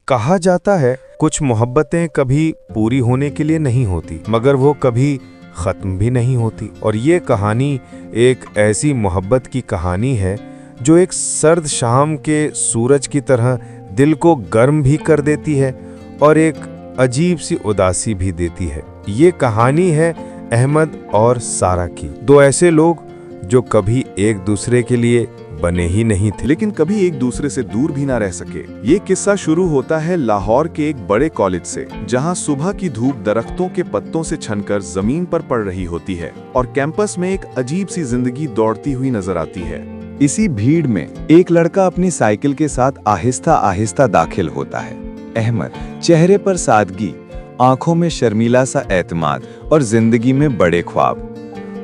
कहा जाता है कुछ मोहब्बतें कभी पूरी होने के लिए नहीं होती, मगर वो कभी ख़त्म भी नहीं होती। और ये कहानी एक ऐसी मोहब्बत की कहानी है जो एक सर्द शाम के सूरज की तरह दिल को गर्म भी कर देती है और एक अजीब सी उदासी भी देती है। ये कहानी है अहमद और सारा की, दो ऐसे लोग जो कभी एक दूसरे के लिए बने ही नहीं थे, लेकिन कभी एक दूसरे से दूर भी ना रह सके। ये किस्सा शुरू होता है लाहौर के एक बड़े कॉलेज से, जहां सुबह की धूप दरख्तों के पत्तों से छनकर जमीन पर पड़ रही होती है और कैंपस में एक अजीब सी जिंदगी दौड़ती हुई नजर आती है। इसी भीड़ में एक लड़का अपनी साइकिल के साथ आहिस्ता आहिस्ता दाखिल होता है। अहमद, चेहरे पर सादगी, आंखों में शर्मीला सा एतमाद और जिंदगी में बड़े ख्वाब।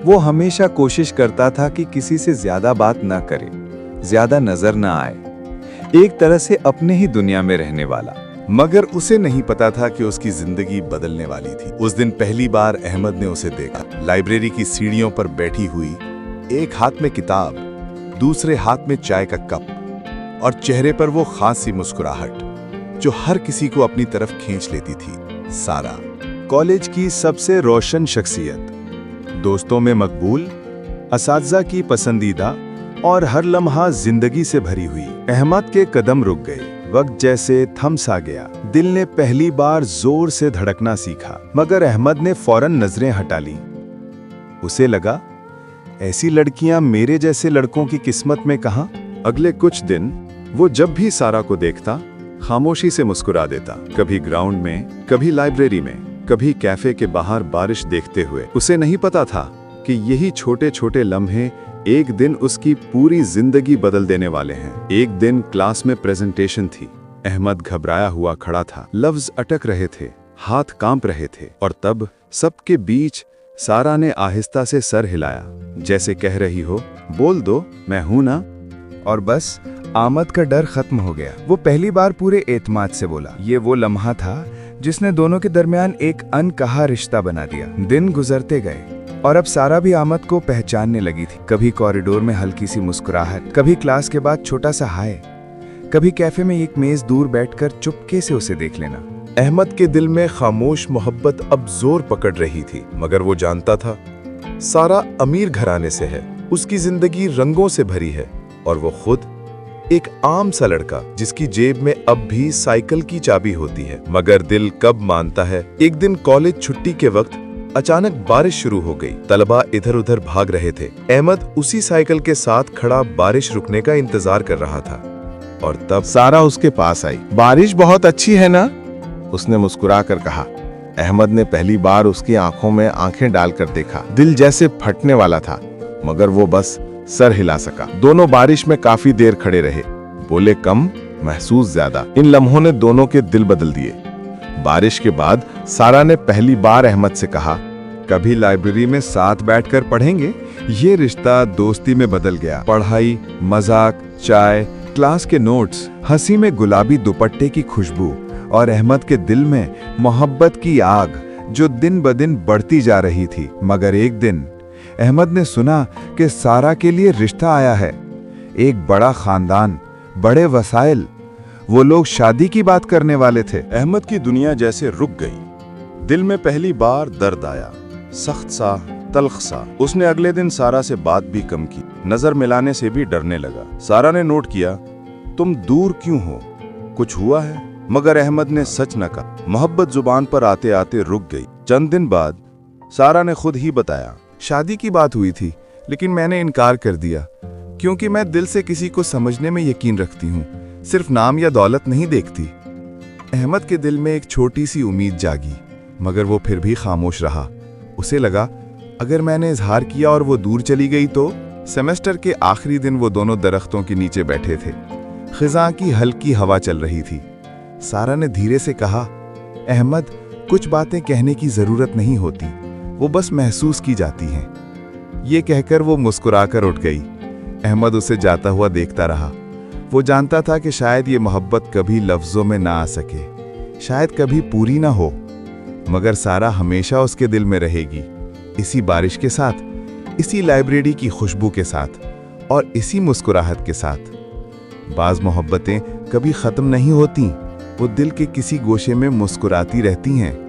वो हमेशा कोशिश करता था कि किसी से ज्यादा बात ना करे, ज्यादा नजर ना आए, एक तरह से अपने ही दुनिया में रहने वाला। मगर उसे नहीं पता था कि उसकी जिंदगी बदलने वाली थी। उस दिन पहली बार अहमद ने उसे देखा, लाइब्रेरी की सीढ़ियों पर बैठी हुई, एक हाथ में किताब, दूसरे हाथ में चाय का कप और चेहरे पर वो खास सी मुस्कुराहट जो हर किसी को अपनी तरफ खींच लेती थी। सारा, कॉलेज की सबसे रोशन शख्सियत, दोस्तों में मकबूल, असातिज़ा की पसंदीदा और हर लम्हा जिंदगी से भरी हुई। अहमद के कदम रुक गए, वक्त जैसे थम सा गया। दिल ने पहली बार जोर से धड़कना सीखा, मगर अहमद ने फौरन नजरें हटा ली। उसे लगा, ऐसी लड़कियां मेरे जैसे लड़कों की किस्मत में कहां। अगले कुछ दिन वो जब भी सारा को देखता, खामोशी से मुस्कुरा देता, कभी ग्राउंड में, कभी लाइब्रेरी में, कभी कैफे के बाहर बारिश देखते हुए। उसे नहीं पता था कि यही छोटे छोटे लम्हे एक दिन उसकी पूरी जिंदगी बदल देने वाले हैं। एक दिन क्लास में प्रेजेंटेशन थी। अहमद घबराया हुआ खड़ा था, लफ्ज अटक रहे थे, हाथ कांप रहे थे, और तब सबके बीच सारा ने आहिस्ता से सर हिलाया, जैसे कह रही हो, बोल दो, मैं हूं ना। और बस आमद का डर खत्म हो गया। वो पहली बार पूरे एतमाद से बोला। ये वो लम्हा था जिसने दोनों के दरमियान एक अनकहा रिश्ता बना दिया। दिन गुजरते गए और अब सारा भी आमद को पहचानने लगी थी। कभी कॉरिडोर में हल्की सी मुस्कुराहट, कभी क्लास के बाद छोटा सा हाय, कभी कैफे में एक मेज दूर बैठकर चुपके से उसे देख लेना। अहमद के दिल में खामोश मोहब्बत अब जोर पकड़ रही थी, मगर वो जानता था सारा अमीर घराने से है, उसकी जिंदगी रंगों से भरी है और वो खुद एक आम सा लड़का जिसकी जेब में अब भी साइकिल की चाबी होती है। मगर दिल कब मानता है। एक दिन कॉलेज छुट्टी के वक्त अचानक बारिश शुरू हो गई। तलबा इधर उधर भाग रहे थे। अहमद उसी साइकिल के साथ खड़ा बारिश रुकने का इंतजार कर रहा था और तब सारा उसके पास आई। बारिश बहुत अच्छी है ना? उसने मुस्कुरा कर कहा। अहमद ने पहली बार उसकी आंखों में आंखें डालकर देखा। दिल जैसे फटने वाला था, मगर वो बस सर हिला सका। दोनों बारिश में काफी देर खड़े रहे, बोले कम, महसूस ज्यादा। इन लम्हों ने दोनों के दिल बदल दिए। बारिश के बाद सारा ने पहली बार अहमद से कहा, कभी लाइब्रेरी में साथ बैठकर पढ़ेंगे। ये रिश्ता दोस्ती में बदल गया। पढ़ाई, मजाक, चाय, क्लास के नोट्स, हंसी में गुलाबी दुपट्टे की खुशबू और अहमद के दिल में मोहब्बत की आग जो दिन ब दिन बढ़ती जा रही थी। मगर एक दिन अहमद ने सुना कि सारा के लिए रिश्ता आया है। एक बड़ा खानदान, बड़े वसाइल, वो लोग शादी की बात करने वाले थे। अहमद की दुनिया जैसे रुक गई। दिल में पहली बार दर्द आया, सख्त सा, तल्ख सा। उसने अगले दिन सारा से बात भी कम की, नजर मिलाने से भी डरने लगा। सारा ने नोट किया, तुम दूर क्यों हो, कुछ हुआ है? मगर अहमद ने सच न कहा। मोहब्बत जुबान पर आते आते रुक गई। चंद दिन बाद सारा ने खुद ही बताया, शादी की बात हुई थी, लेकिन मैंने इनकार कर दिया क्योंकि मैं दिल से किसी को समझने में यकीन रखती हूँ, सिर्फ नाम या दौलत नहीं देखती। अहमद के दिल में एक छोटी सी उम्मीद जागी, मगर वो फिर भी खामोश रहा। उसे लगा, अगर मैंने इजहार किया और वो दूर चली गई तो? सेमेस्टर के आखिरी दिन वो दोनों दरख्तों के नीचे बैठे थे। खिज़ां की हल्की हवा चल रही थी। सारा ने धीरे से कहा, अहमद, कुछ बातें कहने की जरूरत नहीं होती, वो बस महसूस की जाती हैं। ये कहकर वो मुस्कुराकर उठ गई। अहमद उसे जाता हुआ देखता रहा। वो जानता था कि शायद ये मोहब्बत कभी लफ्जों में ना आ सके, शायद कभी पूरी ना हो, मगर सारा हमेशा उसके दिल में रहेगी, इसी बारिश के साथ, इसी लाइब्रेरी की खुशबू के साथ और इसी मुस्कुराहट के साथ। बाज मोहब्बतें कभी ख़त्म नहीं होती, वो दिल के किसी गोशे में मुस्कुराती रहती हैं